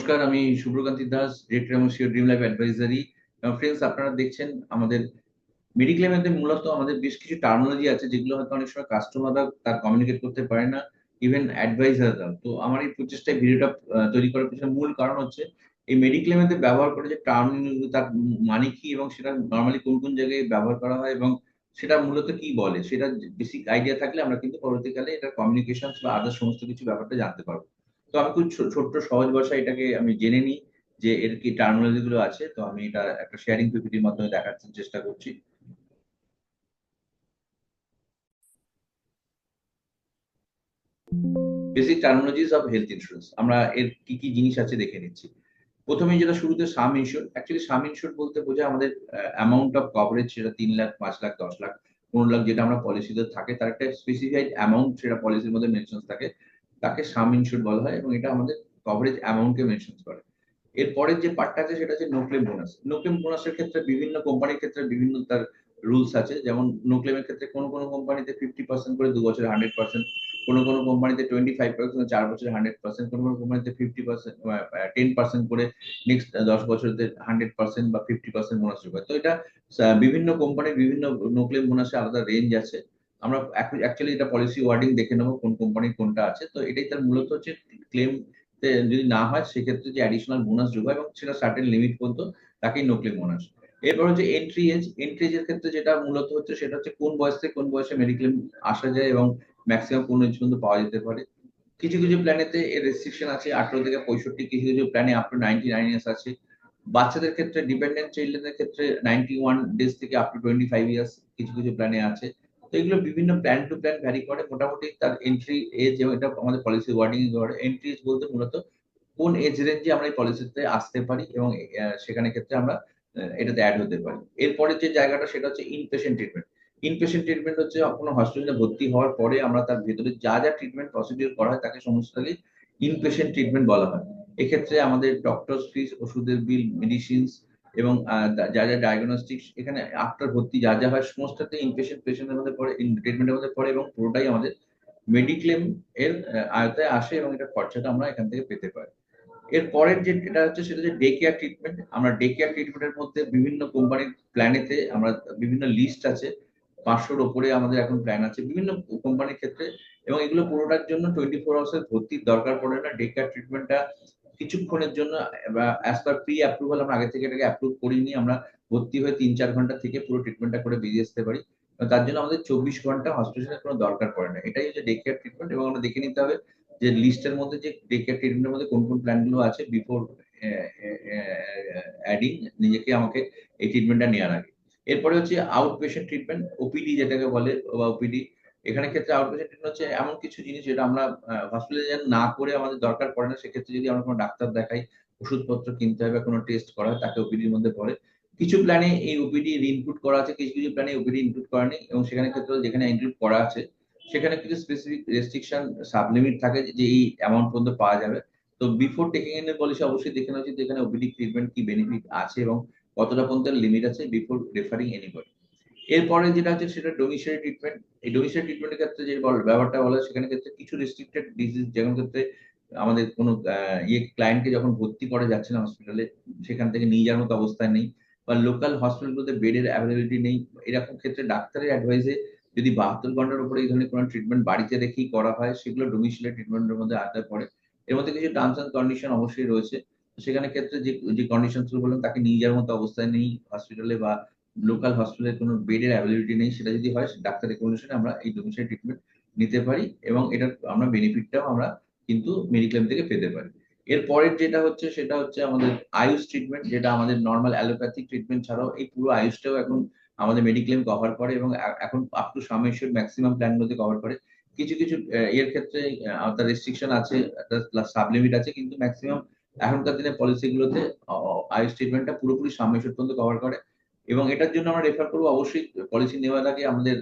নমস্কার, আমি শুভ্রকান্তি দাস, ডিরেক্টর এবং CEO dream life advisory. Friends, আপনারা দেখছেন আমাদের মেডিক্লেমের মূলত আমাদের বেশ কিছু টার্মিনোলজি আছে যেগুলো হয়তো অনেক সময় কাস্টমাররা তার কমিউনিকেট করতে পারে না, ইভেন অ্যাডভাইজাররা। তো আমার এই প্রচেষ্টায় ভিডিওটা তৈরি করার পিছনে মূল কারণ হচ্ছে এই মেডিক্লেমেতে ব্যবহার করে যে টার্মিনোলজি তার মানে কি এবং সেটা নর্মালি কোন কোন জায়গায় ব্যবহার করা হয় এবং সেটা মূলত কি বলে, সেটা বেসিক আইডিয়া থাকলে আমরা কিন্তু পরবর্তীকালে এটা কমিউনিকেশন বা আদার সমস্ত কিছু ব্যাপারটা জানতে পারবো। তো আমি খুব ছোট্ট সহজ ভাষায় এটাকে আমি জেনে নিই যে এর কি টার্মিনোলজি গুলো আছে। তো আমি এটা একটা শেয়ারিং পিপিটির মাধ্যমে দেখার চেষ্টা করছি। Basic terminologies of health insurance, আমরা এর কি কি জিনিস আছে দেখে নিচ্ছি। প্রথমে যেটা শুরুতে সাম ইনস্যুর, অ্যাকচুয়ালি সাম ইনস্যুর বলতে বোঝায় আমাদের অ্যামাউন্ট অফ কভারেজ, সেটা 3 লাখ, 5 লাখ, 10 লাখ, 15 লাখ যেটা আমরা পলিসিতে থাকে তার একটা স্পেসিফাইড অ্যামাউন্ট সেটা পলিসির মধ্যে মেনশন থাকে, তাকে সাম ইনস্যুর বলা হয় এবং এটা আমাদের কভারেজ অ্যামাউন্টকে মেনশন করে। এরপরের যে পার্টটা আছে সেটা হচ্ছে no claim bonus. No claim বোনাসের ক্ষেত্রে বিভিন্ন কোম্পানির ক্ষেত্রে বিভিন্ন তার রুলস আছে। যেমন নো ক্লেমের ক্ষেত্রে কোনো কোনো কোম্পানিতে 50% করে 2 বছরে 100%, কোনো কোনো কোম্পানিতে 25% 4 বছরে 100%, কোনো কোনো কোম্পানিতে 50%, 10% করে নেক্সট 10 বছরতে 100% বা 50% বোনাস যোগ হয়। তো এটা বিভিন্ন কোম্পানির বিভিন্ন নো ক্লেম বোনাসে আলাদা রেঞ্জ আছে। আমরা অ্যাকচুয়ালি এটা পলিসি ওয়ার্ডিং দেখে নেবো কোন কোম্পানির কোনটা আছে। তো এটাই তার মূলত হচ্ছে ক্লেম যদি না হয় সেক্ষেত্রে যে অ্যাডিশনাল বোনাস যোগ হয় এবং সেটা সার্টেন লিমিট পর্যন্ত, তাকেই নো ক্লেম বোনাস। এরপর হচ্ছে এন্ট্রি এজ। এন্ট্রি এজের ক্ষেত্রে যেটা মূলত হচ্ছে সেটা হচ্ছে কোন বয়স থেকে কোন বয়সে মেডিক্লেম আসা যায় এবং ম্যাক্সিমাম কোন এজ পর্যন্ত পাওয়া যেতে পারে। কিছু কিছু প্ল্যানেতে এর রেস্ট্রিকশন আছে 18 থেকে 65, কিছু কিছু প্ল্যানে আপ টু 99 ইয়ার্স আছে। বাচ্চাদের ক্ষেত্রে ডিপেন্ডেন্ট চিলড্রেনের ক্ষেত্রে 91 ডেজ থেকে আপ টু 25 ইয়ার্স কিছু কিছু প্ল্যানে আছে। তো এগুলো বিভিন্ন প্ল্যান টু প্ল্যান ভ্যারি করে। মোটামুটি তার এন্ট্রি এজ, এবং এটা আমাদের পলিসি ওয়ার্ডিং করে। এন্ট্রি এজ বলতে মূলত কোন এজ রেঞ্জে আমরা এই পলিসিতে আসতে পারি এবং সেখানে ক্ষেত্রে আমরা এটাতে অ্যাড হতে পারি। এরপরে যে জায়গাটা সেটা হচ্ছে ইনপেশেন্ট ট্রিটমেন্ট। ইনপেশেন্ট ট্রিটমেন্ট হচ্ছে কোনো হসপিটালে ভর্তি হওয়ার পরে আমরা তার ভেতরে যা যা ট্রিটমেন্ট প্রসিডিউর করা হয় তাকে সমস্তটাকে ইনপেশেন্ট ট্রিটমেন্ট বলা হয়। এক্ষেত্রে আমাদের ডক্টর ফিস, ওষুধের বিল, মেডিসিনস এবং যা যা ডায়াগনস্টিক্স এখানে আফটার ভর্তি যা যা হয় সমস্তটাই ইনপেশেন্ট পেশেন্টের মধ্যে পড়ে, ট্রিটমেন্টের মধ্যে পড়ে এবং পুরোটাই আমাদের মেডিক্লেম এর আয়তায় আসে এবং এটা খরচাটা আমরা এখান থেকে পেতে পারি। এর পরের যে এটা হচ্ছে সেটা হচ্ছে ডে কেয়ার ট্রিটমেন্ট। আমরা ডে কেয়ার ট্রিটমেন্টের মধ্যে বিভিন্ন কোম্পানির প্ল্যানেতে আমরা বিভিন্ন লিস্ট আছে, 500-র উপরে আমাদের এখন প্ল্যান আছে বিভিন্ন কোম্পানির ক্ষেত্রে, এবং এগুলো পুরোটার জন্য 24 আওয়ার্স ভর্তির দরকার পড়ে না। ডে কেয়ার ট্রিটমেন্টটা কিছুক্ষণের জন্য অ্যাজ পার প্রি অ্যাপ্রুভাল, আমরা আগে থেকে এটাকে অ্যাপ্রুভ করিনি, আমরা ভর্তি হয়ে 3-4 ঘন্টা থেকে পুরো ট্রিটমেন্টটা করে বেরিয়ে আসতে পারি। তার জন্য আমাদের 24 ঘন্টা হসপিটালের কোনো দরকার পড়ে না। এটাই হচ্ছে ডে কেয়ার ট্রিটমেন্ট। এবং আমরা দেখে নিতে হবে যে লিস্টের মধ্যে যে ডে কেয়ার ট্রিটমেন্টের মধ্যে কোন কোন প্ল্যান গুলো আছে বিফোর অ্যাডিং নিজেকে আমাকে এই ট্রিটমেন্টটা নেওয়ার আগে। এরপরে হচ্ছে আউট পেশেন্ট ট্রিটমেন্ট, ওপিডি যেটাকে বলে বা ওপিডি। এখানে ক্ষেত্রে আউট পেশেন্ট ট্রিটমেন্ট হচ্ছে এমন কিছু জিনিস যেটা আমরা হসপিটালে না করে আমাদের দরকার পড়ে না, সেক্ষেত্রে যদি আমরা কোনো ডাক্তার দেখাই, ওষুধপত্র কিনতে হবে, কোনো টেস্ট করা হয়, তাকে ওপিডির মধ্যে পড়ে। কিছু প্ল্যানে এই ওপিডি ইনক্লুড করা আছে, কিছু কিছু প্ল্যানে ওপিডি ইনক্লুড করা নেই, এবং সেখানে ক্ষেত্রে যেখানে ইনক্লুড করা আছে সেখানে কিছু স্পেসিফিক রেস্ট্রিকশন সাবলিমিট থাকে যে এই অ্যামাউন্ট পর্যন্ত পাওয়া যাবে। তো বিফোর টেকিং ইন এর পলিসি অবশ্যই দেখে নেওয়া উচিত যেখানে ওপিডি ট্রিটমেন্ট কি বেনিফিট আছে এবং কতটা পর্যন্ত লিমিট আছে বিফোর রেফারিং এনিবডি। এরপরে যেটা হচ্ছে সেটা ডোমিসাইল ট্রিটমেন্ট। এই ডোমিসাইল ট্রিটমেন্টের ক্ষেত্রে যে ব্যাপারটা বলা হয় সেখানে ক্ষেত্রে কিছু রেস্ট্রিক্টেড ডিজিজ, যেমন ক্ষেত্রে আমাদের কোনো ক্লায়েন্টকে যখন ভর্তি করা যাচ্ছে না হসপিটালে, সেখান থেকে নিয়ে যাওয়ার মতো অবস্থায় নেই, বা লোকাল হসপিটালগুলোতে বেডের অ্যাভেলেবিলিটি নেই, এরকম ক্ষেত্রে ডাক্তারের অ্যাডভাইসে যদি 72 ঘন্টার উপরে এই ধরনের কোনো ট্রিটমেন্ট বাড়িতে রেখেই করা হয় সেগুলো ডোমিসাইল ট্রিটমেন্টের মধ্যে আওতায় পড়ে। এর মধ্যে কিছু টার্মস এন্ড কন্ডিশন অবশ্যই রয়েছে। সেখানে ক্ষেত্রে যে যে কন্ডিশন গুলো বললাম তাকে নিয়ে যাওয়ার মতো অবস্থায় নেই হসপিটালে, বা লোকাল হসপিটালে কোনো বেডের অ্যাভেলেবিলিটি নেই, সেটা যদি হয় ডাক্তার রেকমেন্ডেশনে আমরা এই ডোমিসাইল ট্রিটমেন্ট নিতে পারি এবং এটার আমরা বেনিফিটটাও আমরা কিন্তু মেডিক্লেম থেকে পেতে পারি। এর পরের যেটা হচ্ছে সেটা হচ্ছে আমাদের আয়ুষ ট্রিটমেন্ট, যেটা আমাদের নর্মাল অ্যালোপ্যাথিক ট্রিটমেন্ট ছাড়াও এই পুরো আয়ুষটাও এখন আমাদের মেডিক্লেম কভার করে এবং এখন আপ টু সামেশ্বর ম্যাক্সিমাম প্ল্যান গুলোতে কভার করে। কিছু কিছু এর ক্ষেত্রে তার রেস্ট্রিকশন আছে, সাবলিমিট আছে, কিন্তু ম্যাক্সিমাম এখনকার দিনে পলিসি গুলোতে আয়ুষ ট্রিটমেন্টটা পুরোপুরি সামেশ্বর পর্যন্ত কভার করে। এবং এটার জন্য আমরা রেফার করবো অবশ্যই পলিসি নেওয়ার আগে আমাদের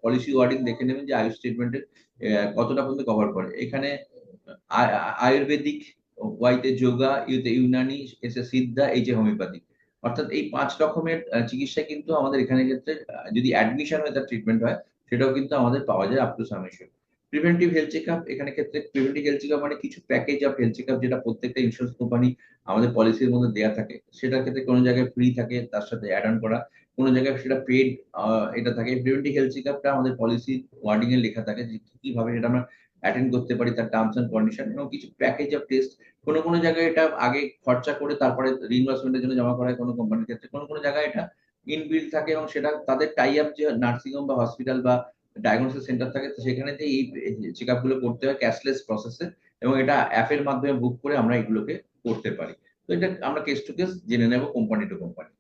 পলিসি ওয়ার্ডিং দেখে নেবেন যে আয়ুষ ট্রিটমেন্টের কতটা পর্যন্ত কভার করে। এখানে আয়ুর্বেদিক, ওয়াইতে যোগা, ইউতে ইউনানি, এসে সিদ্ধা, এই যে হোমিওপ্যাথি, অর্থাৎ এই 5 রকমের চিকিৎসা কিন্তু আমাদের এখানে ক্ষেত্রে যদি অ্যাডমিশন হয় তার ট্রিটমেন্ট হয় সেটাও কিন্তু আমাদের পাওয়া যায় আপ টু সামেশ্বর। প্রিভেন্টিভ হেলথ চেকআপ, এখানে ক্ষেত্রে প্রিভেন্টিভ হেলথ চেকআপ মানে কিছু প্যাকেজ অফ হেলথ চেকআপ যেটা প্রত্যেকটা ইন্স্যুরেন্স কোম্পানি আমাদের পলিসির মধ্যে দেয়া থাকে। সেটার ক্ষেত্রে কোনো জায়গায় ফ্রি থাকে, তার সাথে অ্যাড অন করা, কোনো জায়গায় সেটা পেড এটা থাকে। প্রিভেন্টিভ হেলথ চেকআপটা আমাদের পলিসি ওয়ার্ডিং এ লেখা থাকে যে কিভাবে এটা আমরা অ্যাটেন্ড করতে পারি, তার টার্মস এন্ড কন্ডিশন এবং কিছু প্যাকেজ অফ টেস্ট। কোনো জায়গায় এটা আগে খরচা করে তারপরে রিইম্বার্সমেন্টের জন্য জমা করা হয় কোনো কোম্পানির ক্ষেত্রে, কোনো জায়গায় এটা ইনবিল্ট থাকে এবং সেটা তাদের টাই আপ যে নার্সিং হোম বা হসপিটাল বা ডায়াগনোসিস সেন্টার থাকে, তো সেখানেতে এই চেকআপ গুলো করতে হয় ক্যাশলেস প্রসেসে এবং এটা অ্যাপের মাধ্যমে বুক করে আমরা এগুলোকে করতে পারি। তো এটা আমরা কেস টু কেস জেনে নেব কোম্পানি টু কোম্পানি।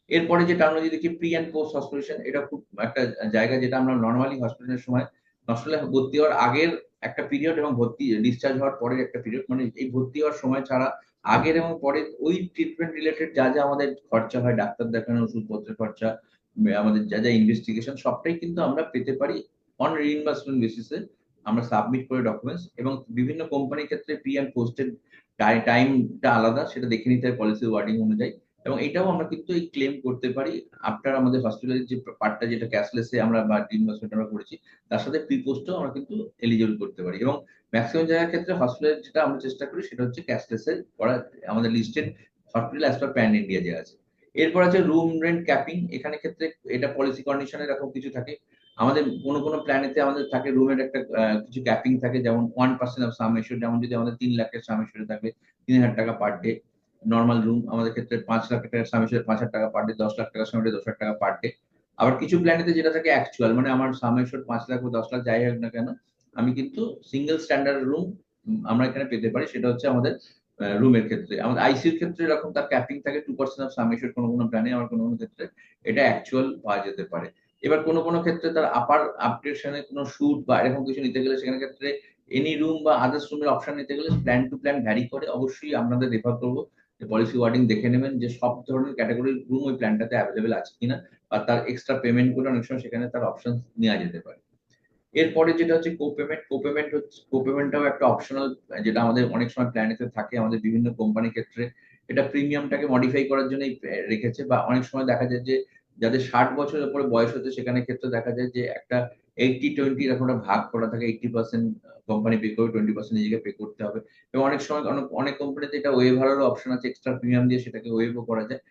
এরপরে যে টার্মিনোলজি দেখি প্রি অ্যান্ড পোস্ট হসপিটালাইজেশন, এটা খুব একটা জায়গা যেটা আমরা নরমালি হসপিটালের সময় হসপিটালে ভর্তি হওয়ার আগের একটা পিরিয়ড এবং ভর্তি ডিসচার্জ হওয়ার পরের একটা পিরিয়ড, মানে এই ভর্তি হওয়ার সময় ছাড়া আগের এবং পরের ওই ট্রিটমেন্ট রিলেটেড যা আমাদের খরচা হয়, ডাক্তার দেখানো, ওষুধপত্রের খরচা, আমাদের যা ইনভেস্টিগেশন, সবটাই কিন্তু আমরা পেতে পারি অন রিইম্বার্সমেন্ট বেসিসে। আমরা সাবমিট করে ডকুমেন্টস এবং বিভিন্ন কোম্পানির ক্ষেত্রে প্রি অ্যান্ড পোস্টের টাইমটা আলাদা, সেটা দেখে নিতে হয় পলিসি ওয়ার্ডিং অনুযায়ী। এবং এটাও আমরা কিন্তু এই ক্লেম করতে পারি আফটার আমাদের হসপিটালের যে পার্টটা যেটা ক্যাশলেসে আমরা বা রিইম্বার্সমেন্ট আমরা করেছি, তার সাথে প্রি পোস্টও আমরা কিন্তু এলিজিবল করতে পারি। এবং ম্যাক্সিমাম জায়গার ক্ষেত্রে হসপিটালে যেটা আমরা চেষ্টা করি সেটা হচ্ছে ক্যাশলেসে করা, আমাদের listed hospital as per pan India যে আছে। এরপর আছে রুম রেন্ট ক্যাপিং, এখানে ক্ষেত্রে এটা পলিসি কন্ডিশনে এরকম কিছু থাকে। আমাদের কোনো প্ল্যানেতে আমাদের থাকে রুমের একটা কিছু ক্যাপিং থাকে, যেমন 1% অফ সাম এশিওর, যেমন যদি আমাদের 3 লাখের সাম এশিওর থাকবে 3,000 টাকা পার ডে। নরমাল রুম আমাদের ক্ষেত্রে 5 লাখ টাকার সাম এশিওর 5,000 টাকা পার ডে, 10 লাখ টাকার সাম এশিওর 10,000 টাকা পার ডে। আবার কিছু প্ল্যানেতে যেটা থাকে অ্যাকচুয়াল, মানে আমার সাম এশিওর 5 লাখ বা 10 লাখ যাই হোক না কেন, আমি কিন্তু সিঙ্গেল স্ট্যান্ডার্ড রুম আমরা এখানে পেতে পারি। সেটা হচ্ছে আমাদের রুমের ক্ষেত্রে। আমাদের আইসিইউর ক্ষেত্রে এরকম তার ক্যাপিং থাকে 2% অফ সাম এশিওর কোনো প্ল্যানে, আবার কোনো ক্ষেত্রে এটা অ্যাকচুয়াল পাওয়া যেতে পারে। এবার কোনো ক্ষেত্রে তার আপার আপডেশনে কোনো শুট বা এরকম কিছু নিতে গেলে সেখানে ক্ষেত্রে এনি রুম বা আদার্স রুমের অপশন নিতে গেলে প্ল্যান টু প্ল্যান ভ্যারি করে। অবশ্যই আপনাদের রেফার করবো যে পলিসি ওয়ার্ডিং দেখে নেবেন যে সব ধরনের ক্যাটাগরির রুম ওই প্ল্যানটাতে অ্যাভেলেবেল আছে কিনা, আর তার এক্সট্রা পেমেন্ট করে অনেক সময় সেখানে তার অপশন নেওয়া যেতে পারে। এরপরে যেটা হচ্ছে কোপেমেন্টটাও একটা অপশনাল, যেটা আমাদের অনেক সময় প্ল্যানেতে থাকে আমাদের বিভিন্ন কোম্পানির ক্ষেত্রে। এটা প্রিমিয়ামটাকে মডিফাই করার জন্য রেখেছে, বা অনেক সময় দেখা যায় যে যাদের 60 বছরের উপরে বয়স হচ্ছে সেখানে ক্ষেত্রে দেখা যায় যে একটা 80-20 এরকম একটা ভাগ করা থাকে, 80% কোম্পানি পে করবে, 20% নিজেকে পে করতে হবে। এবং অনেক সময় অনেক কোম্পানিতে এটা ওয়েভারেরও অপশন আছে, এক্সট্রা প্রিমিয়াম দিয়ে সেটাকে ওয়েভও করা যায়।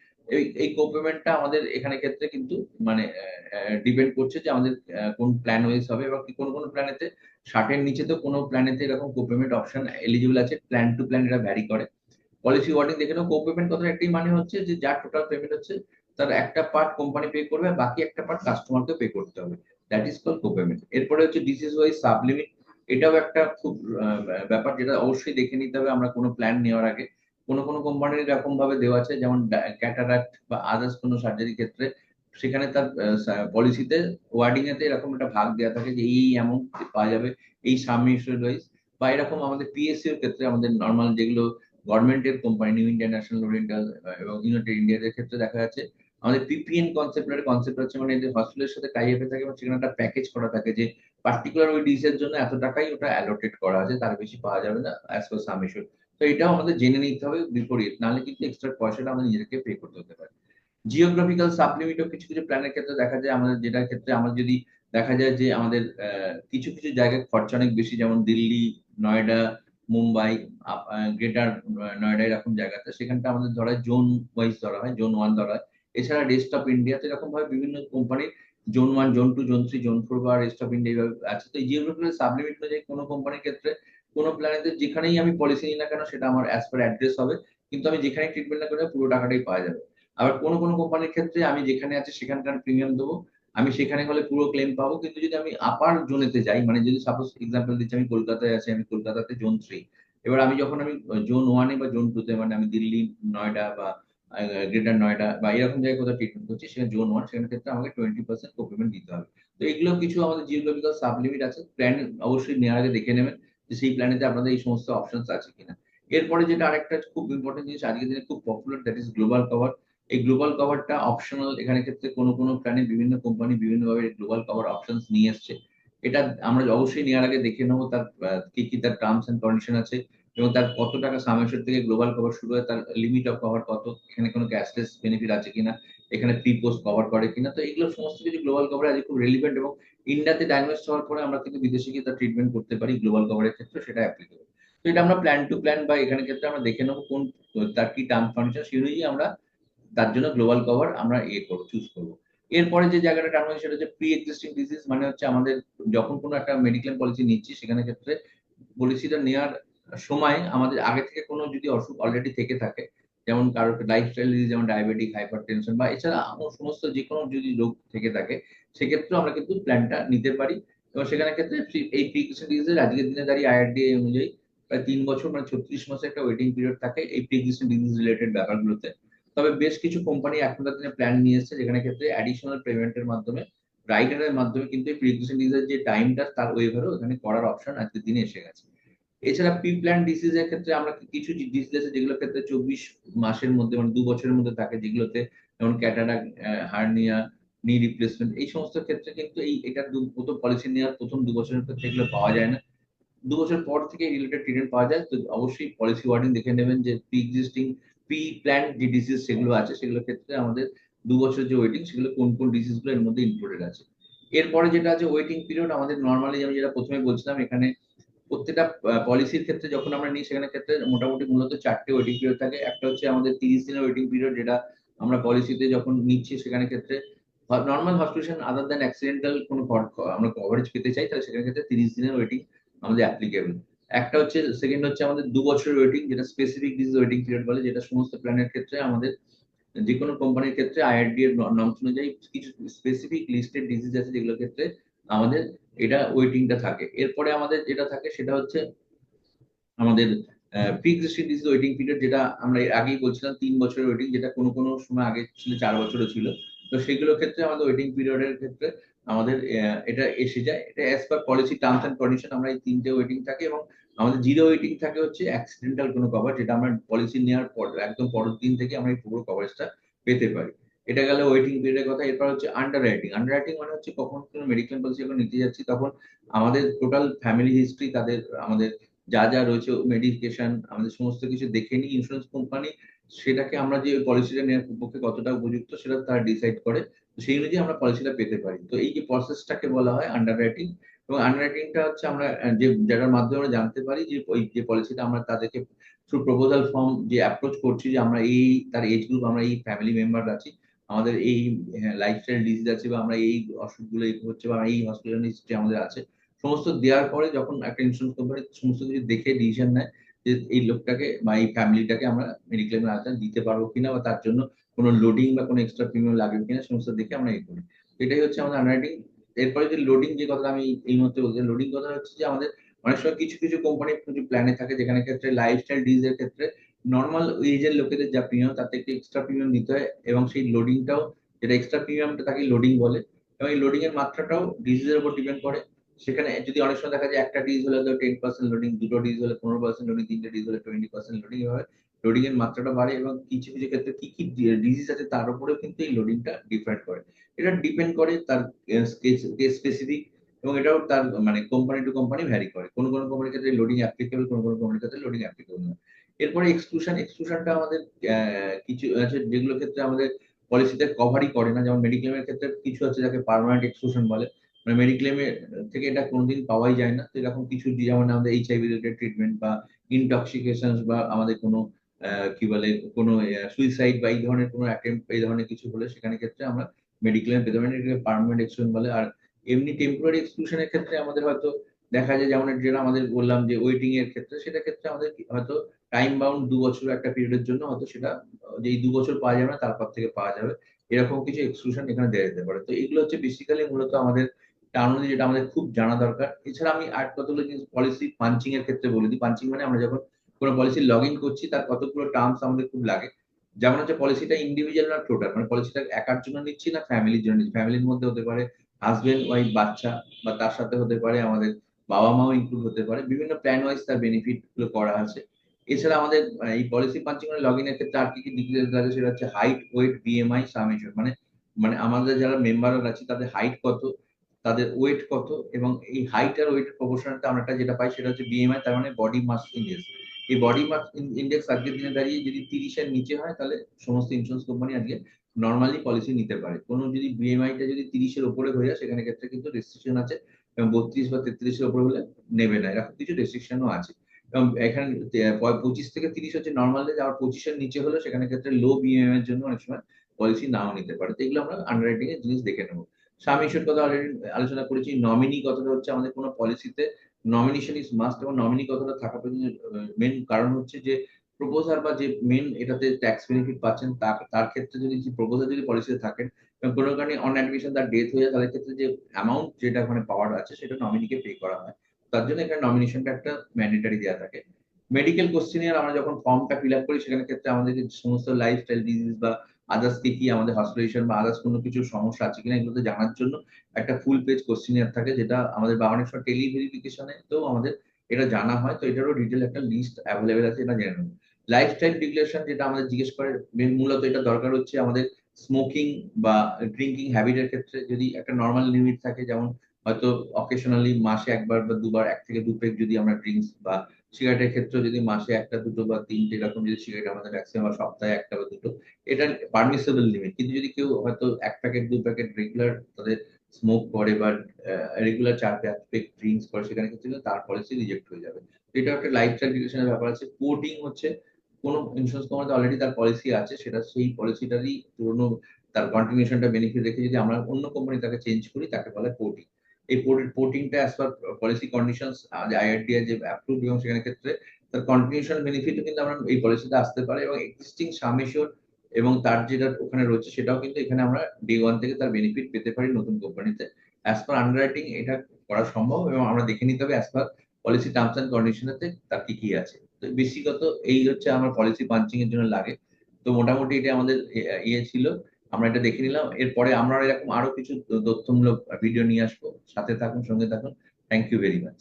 এই কোপেমেন্টটা আমাদের এখানে ক্ষেত্রে কিন্তু মানে ডিপেন্ড করছে যে আমাদের কোন প্ল্যান ওয়াইজ হবে। এবং কোনো প্ল্যানেতে 60-এর নিচে তো কোনো প্ল্যানেতে এরকম কোপেমেন্ট অপশন এলিজিবল আছে, প্ল্যান টু প্ল্যান এটা ভ্যারি করে। পলিসি ওয়ার্ডিং দেখে নাও, কোপেমেন্ট কথার একটাই মানে হচ্ছে যে যার টোটাল পেমেন্ট হচ্ছে তার একটা পার্ট কোম্পানি পে করবে, বাকি একটা পার্ট কাস্টমারকে পে করতে হবে। That is call copayment. এরপরে হচ্ছে ডিজিজ ওয়াইজ সাবলিমিট, এটাও একটা খুব ব্যাপার যেটা অবশ্যই দেখে নিতে হবে আমরা কোনো প্ল্যান নেওয়ার আগে। কোনো কোম্পানির এরকম ভাবে দেওয়া আছে, যেমন ক্যাটারাক্ট বা আদার্স কোনো সার্জারি ক্ষেত্রে সেখানে তার পলিসিতে ওয়ার্ডিং এতে এরকম একটা ভাগ দেওয়া থাকে যে এই অ্যামাউন্ট পাওয়া যাবে এই সাম ইন্স্যুরেন্স ওয়াইজ। বা এরকম আমাদের পিএসসি এর ক্ষেত্রে আমাদের নর্মাল যেগুলো গভর্নমেন্টের company, new Indian national oriental এবং ইউনাইটেড ইন্ডিয়াদের ক্ষেত্রে দেখা যাচ্ছে আমাদের পিপিএন কনসেপ্ট হচ্ছে, মানে এদের হসপিটালের সাথে টাই আপে থাকে এবং সেখানে একটা প্যাকেজ করা থাকে যে পার্টিকুলার ওই ডিসের জন্য এত টাকাই ওটা অ্যালোটেড করা আছে, তার বেশি পাওয়া যাবে না অ্যাজ পার সাম ইস্যুর। তো এটাও আমাদের জেনে নিতে হবে বিপরীত, নাহলে কিন্তু এক্সট্রা পয়সাটা আমাদের নিজেদেরকে পে করতে হতে পারে। জিওগ্রাফিক্যাল সাবলিমিটও কিছু প্ল্যানের ক্ষেত্রে দেখা যায় আমাদের, যেটার ক্ষেত্রে আমাদের যদি দেখা যায় যে আমাদের কিছু জায়গায় খরচা অনেক বেশি, যেমন দিল্লি, নয়ডা, মুম্বাই, গ্রেটার নয়ডা এরকম জায়গাতে, সেখানটা আমাদের ধরা হয় জোন ওয়াইজ ধরা হয়, জোন 1 ধরা হয়। এছাড়া রেস্ট অফ ইন্ডিয়াতে এরকম ভাবে বিভিন্ন কোম্পানির জোন 1, জোন 2, জোন 3, জোন 4 বা রেস্ট অফ ইন্ডিয়া এইভাবে আছে। তো এই জিওগ্রাফিক্যাল সাবলিমিট অনুযায়ী কোনো কোম্পানির ক্ষেত্রে কোনো প্ল্যানেতে যেখানেই আমি পলিসি নিই না কেন সেটা আমার অ্যাজ পার অ্যাড্রেস হবে, কিন্তু আমি যেখানে ট্রিটমেন্ট না করে পুরো টাকাটাই পাওয়া যাবে। আবার কোনো কোম্পানির ক্ষেত্রে আমি যেখানে আছি সেখানকার প্রিমিয়াম দেবো, আমি সেখানে হলে পুরো ক্লেম পাবো। কিন্তু যদি আমি আপার জোনেতে যাই, মানে যদি সাপোজ এক্সাম্পল দিচ্ছি আমি কলকাতায় আছি, আমি কলকাতাতে জোন 3, এবার আমি যখন আমি জোন 1 বা জোন 2 মানে আমি দিল্লি, নয়ডা বা গ্রেটার নয়ডা বা এরকম জায়গায় কোথাও ট্রিটমেন্ট করছি, সেখানে জোন 1 সেখানে ক্ষেত্রে আমাকে 20% কোপেমেন্ট দিতে হবে। তো এগুলো কিছু আমাদের জিওগ্রাফিক্যাল সাবলিমিট আছে। প্ল্যান অবশ্যই নেওয়ার আগে দেখে নেবেন যে সেই প্ল্যানেতে আপনাদের এই সমস্ত অপশনস আছে কিনা। এরপরে যেটা আরেকটা খুব ইম্পর্টেন্ট জিনিস আজকের দিনে খুব popular, that is global cover. এই গ্লোবাল কভারটা অপশনাল, এখানে ক্ষেত্রে কোনো প্ল্যানে বিভিন্ন কোম্পানি বিভিন্নভাবে গ্লোবাল কভার অপশনস নিয়ে এসছে। এটা আমরা অবশ্যই নেওয়ার আগে দেখে নেবো তার কি তার টার্মস এন্ড কন্ডিশন আছে এবং তার কত টাকা সামেশন থেকে গ্লোবাল কভার শুরু হয়, তার লিমিট অফ কভার কত, এখানে কোনো ক্যাশলেস বেনিফিট আছে কিনা, এখানে প্রি পোস্ট কভার করে কিনা। তো এগুলো সমস্ত কিছু গ্লোবাল কভারে আজকে খুব রেলিভেন্ট, এবং ইন্ডিয়াতে ডায়াগনোস হওয়ার পরে আমরা কিন্তু বিদেশে গিয়ে তার ট্রিটমেন্ট করতে পারি, গ্লোবাল কভারের ক্ষেত্রে সেটা অ্যাপ্লিকেবল। তো এটা আমরা প্ল্যান টু প্ল্যান বা এখানে ক্ষেত্রে আমরা দেখে নেবো কোন তার কি টার্ম কন্ডিশন, সেই অনুযায়ী আমরা তার জন্য গ্লোবাল কভার আমরা করবো, চুজ করবো। এরপরে যে জায়গাটা টার্ম হয় সেটা হচ্ছে প্রি এক্সিস্টিং ডিজিজ, মানে হচ্ছে আমাদের যখন কোনো একটা মেডিকেল পলিসি নিচ্ছি সেখানে ক্ষেত্রে পলিসিটা নেওয়ার সময় আমাদের আগে থেকে কোনো যদি অসুখ অলরেডি থেকে থাকে, যেমন কারোর লাইফস্টাইল ডিজিজ যেমন ডায়াবেটিক, হাইপার টেনশন বা এছাড়া সমস্ত যে কোনো যদি রোগ থেকে থাকে, সেক্ষেত্রে আমরা কিন্তু প্ল্যানটা নিতে পারি। এবং সেখানে ক্ষেত্রে এই প্রি এক্সিস্টিং ডিজিজের আজকের দিনে দাঁড়িয়ে আইআরডিএ অনুযায়ী প্রায় 3 বছর মানে 36 মাসের একটা ওয়েটিং পিরিয়ড থাকে এই প্রি এক্সিস্টিং ডিজিজ রিলেটেড ব্যাপারগুলোতে। তবে বেশ কিছু কোম্পানি এখনকার দিনে প্ল্যান নিয়ে এসেছে যেখানে ক্ষেত্রে অ্যাডিশনাল পেমেন্টের মাধ্যমে, রাইডারের মাধ্যমে কিন্তু এই প্রি এক্সিস্টিং ডিজিজের যে টাইমটা তার ওয়েভারও এখানে করার অপশন আজকের দিনে এসে গেছে। এছাড়া প্রি প্ল্যান ডিসিজের ক্ষেত্রে আমরা কিছু ডিসিজ আছে যেগুলোর ক্ষেত্রে 24 মাসের মধ্যে মানে 2 বছরের মধ্যে থাকে, যেগুলোতে যেমন ক্যাটারাক্ট, হার্নিয়া, নি রিপ্লেসমেন্ট, এই সমস্ত ক্ষেত্রে কিন্তু এটা প্রথম পলিসি নেওয়ার প্রথম 2 বছরের ক্ষেত্রে এগুলো পাওয়া যায় না। 2 বছর পর থেকে রিলেটেড ট্রিটমেন্ট পাওয়া যায়। তো অবশ্যই পলিসি ওয়ার্ডিং দেখে নেবেন যে প্রি এক্সিস্টিং প্রি প্ল্যান যে ডিসিজ সেগুলো আছে সেগুলোর ক্ষেত্রে আমাদের 2 বছর যে ওয়েটিং সেগুলো কোন কোন ডিসিজ গুলো এর মধ্যে ইনক্লুডেড আছে। এরপরে যেটা আছে ওয়েটিং পিরিয়ড, আমাদের নর্মালি আমি যেটা প্রথমে বলছিলাম, এখানে প্রত্যেকটা পলিসির ক্ষেত্রে যখন আমরা নিই সেখানে ক্ষেত্রে মোটামুটি মূলত 4টে ওয়েটিং পিরিয়ড থাকে। একটা হচ্ছে আমাদের 30 দিনের ওয়েটিং পিরিয়ড, যেটা আমরা পলিসিতে যখন নিচ্ছি সেখানে ক্ষেত্রে normal hospital other than accidental কোনো আমরা কভারেজ পেতে চাই তাহলে সেখানে ক্ষেত্রে 30 দিনের ওয়েটিং আমাদের অ্যাপ্লিকেবল। একটা হচ্ছে সেকেন্ড হচ্ছে আমাদের 2 বছরের ওয়েটিং, যেটা স্পেসিফিক ডিজিজ ওয়েটিং পিরিয়ড বলে, যেটা সমস্ত প্ল্যানের ক্ষেত্রে আমাদের যে কোনো কোম্পানির ক্ষেত্রে আইআরডি এর নর্মস অনুযায়ী কিছু স্পেসিফিক লিস্টেড ডিজিজ আছে যেগুলোর ক্ষেত্রে আমাদের এটা ওয়েটিংটা থাকে। এরপরে আমাদের যেটা থাকে সেটা হচ্ছে আমাদের pre existing disease waiting period, যেটা আমরা এর আগেই বলছিলাম 3 বছরের ওয়েটিং, যেটা কোনো কোনো সময় আগে ছিল 4 বছরও ছিল। তো সেগুলোর ক্ষেত্রে আমাদের ওয়েটিং পিরিয়ডের ক্ষেত্রে আমাদের এটা এসে যায়। এটা as per policy terms and condition আমরা এই 3টে ওয়েটিং থাকে, এবং আমাদের জিরো ওয়েটিং থাকে হচ্ছে অ্যাক্সিডেন্টাল কোনো কভার, যেটা আমরা পলিসি নেওয়ার পর একদম পরের দিন থেকে আমরা এই পুরো কভারেজটা পেতে পারি। এটা গেল ওয়েটিং পিরিয়ডের কথা। এরপর হচ্ছে আন্ডার রাইটিং। আন্ডার রাইটিং মানে হচ্ছে কখন কোনো মেডিকেল পলিসি যখন নিতে যাচ্ছি তখন আমাদের টোটাল ফ্যামিলি হিস্ট্রি, তাদের আমাদের যা যা রয়েছে মেডিকেশন, আমাদের সমস্ত কিছু দেখে নিই ইন্স্যুরেন্স কোম্পানি, সেটাকে আমরা যে পলিসিটা নেওয়ার পক্ষে কতটা উপযুক্ত সেটা তারা ডিসাইড করে। সেই অনুযায়ী আমরা পলিসিটা পেতে পারি। তো এই যে প্রসেসটাকে বলা হয় আন্ডার রাইটিং। এবং আন্ডার রাইটিংটা হচ্ছে আমরা যে যেটার মাধ্যমে আমরা জানতে পারি যে ওই যে পলিসিটা আমরা তাদেরকে থ্রু প্রপোজাল ফর্ম যে অ্যাপ্রোচ করছি, যে আমরা এই তার এজ গ্রুপ, আমরা এই ফ্যামিলি মেম্বার আছি, আমাদের এই লাইফস্টাইল ডিজিজ আছে, বা আমরা এই অসুখগুলো হচ্ছে, বা এই হসপিটাল হিস্ট্রি আমাদের আছে, সমস্ত দেওয়ার পরে যখন একটা ইন্স্যুরেন্স কোম্পানি সমস্ত কিছু দেখে ডিসিশন নেয় যে এই লোকটাকে বা এই ফ্যামিলিটাকে আমরা মেডিক্লেমের আওতায় দিতে পারবো কিনা, বা তার জন্য কোনো লোডিং বা কোনো এক্সট্রা প্রিমিয়াম লাগবে কিনা, সমস্ত দেখে আমরা করি। এটাই হচ্ছে আমাদের আন্ডাররাইটিং। এরপরে যে লোডিং যে কথা আমি এই মুহূর্তে বলছি, লোডিং কথা হচ্ছে যে আমাদের অনেক সময় কিছু কিছু কোম্পানি কিছু প্ল্যানে থাকে যেখানে ক্ষেত্রে লাইফস্টাইল ডিজিজের ক্ষেত্রে নর্মাল এজের লোকেদের যা প্রিমিয়াম তার থেকে এক্সট্রা প্রিমিয়াম দিতে হয়, এবং সেই লোডিংটাও, যেটা এক্সট্রা প্রিমিয়ামটা তাকে লোডিং বলে, এবং এই লোডিং এর মাত্রাটাও ডিজিজের উপর ডিপেন্ড করে। সেখানে যদি অনেক সময় দেখা যায় একটা ডিজ হলে 10% লোডিং, দুটো ডিজ হলে 15% লোডিং, তিনটে ডিজ হলে 20% লোডিং, এভাবে লোডিং এর মাত্রাটা বাড়ে, এবং কিছু কিছু ক্ষেত্রে কি কি ডিজিজ আছে তার উপরেও কিন্তু এই লোডিংটা ডিপেন্ড করে। এটা ডিপেন্ড করে তার কেস স্পেসিফিক, এবং এটাও তার মানে কোম্পানি টু কোম্পানি ভ্যারি করে। কোন কোন কোম্পানির ক্ষেত্রে লোডিং অ্যাপ্লিকেবল, কোন কোন কোম্পানির ক্ষেত্রে লোডিং অ্যাপ্লিকেবল না। এরপরে এক্সক্লুশনটা আমাদের কিছু আছে যেগুলোর ক্ষেত্রে আমাদের পলিসিতে কভারই করে না, যেমন মেডিক্লেমের ক্ষেত্রে কিছু আছে যাকে পার্মানেন্ট এক্সক্লুশন বলে, মানে মেডিক্লেমে থেকে এটা কোনোদিন পাওয়াই যায় না। তো এরকম কিছু যেমন আমাদের এইচআইভি রিলেটেড ট্রিটমেন্ট বা ইনটক্সিকেশন, বা আমাদের কোনো কি বলে কোনো সুইসাইড বা এই ধরনের কোনো অ্যাটেম্প, এই ধরনের কিছু হলে সেখানে ক্ষেত্রে আমরা মেডিক্লেম পেতে পারি, এটাকে পার্মানেন্ট এক্সক্লুশন বলে। আর এমনি টেম্পোরারি এক্সক্লুশনের ক্ষেত্রে আমাদের হয়তো দেখা যায়, যেমন যেটা আমাদের বললাম যে ওয়েটিং এর ক্ষেত্রে, সেটা ক্ষেত্রে আমাদের হয়তো টাইম বাউন্ড 2 বছর একটা পিরিয়ডের জন্য হয়তো সেটা যে এই 2 বছর পাওয়া যাবে না তারপর থেকে পাওয়া যাবে, এরকম কিছু এক্সক্লুশন এখানে দেওয়া যেতে পারে। তো এগুলো হচ্ছে বেসিক্যালি মূলত আমাদের টার্ম অনুযায়ী যেটা আমাদের খুব জানা দরকার। এছাড়া আমি আর কতগুলো জিনিস পলিসি পাঞ্চিং এর ক্ষেত্রে বলে দিই। পাঞ্চিং মানে আমরা যখন কোনো পলিসি লগ ইন করছি তার কতগুলো টার্মস আমাদের খুব লাগে। যেমন হচ্ছে পলিসিটা ইন্ডিভিজুয়াল না টোটাল, মানে পলিসিটা একার জন্য নিচ্ছি না ফ্যামিলির জন্য নিচ্ছি। ফ্যামিলির মধ্যে হতে পারে হাজবেন্ড ওয়াইফ বাচ্চা, বা তার সাথে হতে পারে আমাদের বাবা মাও ইনক্লুড হতে পারে। বিভিন্ন প্ল্যান ওয়াইজ তার বেনিফিট গুলো করা আছে। এছাড়া আমাদের এই পলিসি পাঞ্চিং মানে লগ ইনের ক্ষেত্রে আর কি কি ডিটেলস আছে সেটা হচ্ছে হাইট, ওয়েট, বিএমআই, সামেশন। মানে মানে আমাদের যারা মেম্বাররা আছে তাদের হাইট কত, তাদের ওয়েট কত, এবং এই হাইট আর ওয়েট প্রপোর্শনাল আমরা যেটা পাই সেটা হচ্ছে বিএমআই, তার মানে বডি মাস ইন্ডেক্স। এই বডি মাস ইন্ডেক্স আজকের দিনে দাঁড়িয়ে যদি 30-এর নিচে হয় তাহলে সমস্ত ইন্স্যুরেন্স কোম্পানি আজকে নর্মালি পলিসি নিতে পারে। কোনো যদি বিএমআইটা যদি 30-এর উপরে হয়ে যায় সেখানে ক্ষেত্রে কিন্তু রেস্ট্রিকশন আছে, এবং 32 বা 33-এর উপরে হলে নেবে না, এরকম কিছু রেস্ট্রিকশনও আছে। এবং এখানে 25 থেকে 30 হচ্ছে নর্মাল রেঞ্জ, আবার 25-এর নিচে হলে সেখানে ক্ষেত্রে লো বিএমআই এর জন্য অনেক সময় পলিসি নাও নিতে পারে। তো এগুলো আমরা আন্ডাররাইটিং এর জিনিস দেখে নেবো। সাম ইস্যুর কথা অলরেডি আলোচনা করেছি। নমিনি কথাটা হচ্ছে আমাদের কোনো পলিসিতে নমিনেশন ইজ মাস্ট, এবং নমিনি কথাটা থাকা মেন কারণ হচ্ছে যে প্রপোজার বা যে মেন এটাতে ট্যাক্স বেনিফিট পাচ্ছেন তার ক্ষেত্রে যদি প্রপোজার যদি পলিসিতে থাকেন এবং কোনো কারণে অন অ্যাডমিশন তার ডেথ হয়ে যায়, তাহলে ক্ষেত্রে যে অ্যামাউন্ট যেটা ওখানে পাওয়ার আছে সেটা নমিনিকে পে করা হয়। তার জন্য এখানে নমিনেশনটা একটা ম্যান্ডেটারি দেওয়া থাকে। মেডিকেল কোশ্চেনিয়ার আমরা যখন ফর্মটা ফিল আপ করি সেখানে ক্ষেত্রে আমাদের যে সমস্ত লাইফস্টাইল ডিজিজ বা আদার্স কি আমাদের হসপিটালাইজেশন বা আদার্স কোনো কিছু সমস্যা আছে কিনা এগুলোতে জানার জন্য একটা ফুল পেজ কোশ্চেনিয়ার থাকে, যেটা আমাদের বা অনেক সময় টেলি ভেরিফিকেশনে তো আমাদের এটা জানা হয়। তো এটারও ডিটেল একটা লিস্ট অ্যাভেলেবেল আছে, এটা জেনে নেব। লাইফস্টাইল ডিক্লারেশন যেটা আমাদের জিজ্ঞেস করে মূলত এটা দরকার হচ্ছে আমাদের স্মোকিং বা ড্রিঙ্কিং হ্যাবিটের ক্ষেত্রে যদি একটা নর্মাল লিমিট থাকে, যেমন হয়তো অকেশনালি মাসে একবার বা দুবার 1 থেকে 2 পেগ যদি আমরা ড্রিঙ্কস, বা সিগারেটের ক্ষেত্রে যদি মাসে একটা দুটো বা তিনটে এরকম যদি সিগারেট আমাদের ম্যাক্সিমাম, বা সপ্তাহে একটা বা দুটো, এটা পারমিসেবল লিমিট। কিন্তু যদি কেউ হয়তো 1 প্যাকেট 2 প্যাকেট রেগুলার তাদের স্মোক করে বা রেগুলার 4 পেগ ড্রিঙ্কস করে, সেখানে ক্ষেত্রে কিন্তু তার পলিসি রিজেক্ট হয়ে যাবে। তো এটা একটা লাইফস্টাইল রিলেশনের ব্যাপার আছে। কোডিং হচ্ছে কোন ইন্স্যুরেন্স কোম্পানিতে অলরেডি তার পলিসি আছে, সেটা সেই পলিসিটারই পুরনো তার কন্টিনিউশনটা বেনিফিট রেখে যদি আমরা অন্য কোম্পানি তাকে চেঞ্জ করি তাকে বলে কোডিং। এই পোর্টিংটা অ্যাজ পার পলিসি কন্ডিশনস আইআরডিআই যে অ্যাপ্রুভ, এবং সেখানে ক্ষেত্রে তার কন্টিনিউশন বেনিফিটও কিন্তু আমরা এই পলিসিতে আসতে পারে, এবং এক্সিস্টিং সাম এশিওর এবং তার যেটা ওখানে রয়েছে সেটাও কিন্তু এখানে আমরা ডে ওয়ান থেকে তার বেনিফিট পেতে পারি নতুন কোম্পানিতে। অ্যাজ পার আন্ডাররাইটিং এটা করা সম্ভব, এবং আমরা দেখে নিতে হবে as per policy terms and কন্ডিশনেতে তার কি কি আছে। তো বেশিগত এই হচ্ছে আমার পলিসি পাঞ্চিং এর জন্য লাগে। তো মোটামুটি এটা আমাদের ইয়ে ছিল, আমরা এটা দেখে নিলাম। এরপরে আমরা এরকম আরো কিছু তথ্যমূলক ভিডিও নিয়ে আসবো। সাথে থাকুন, সঙ্গে থাকুন। Thank you very much.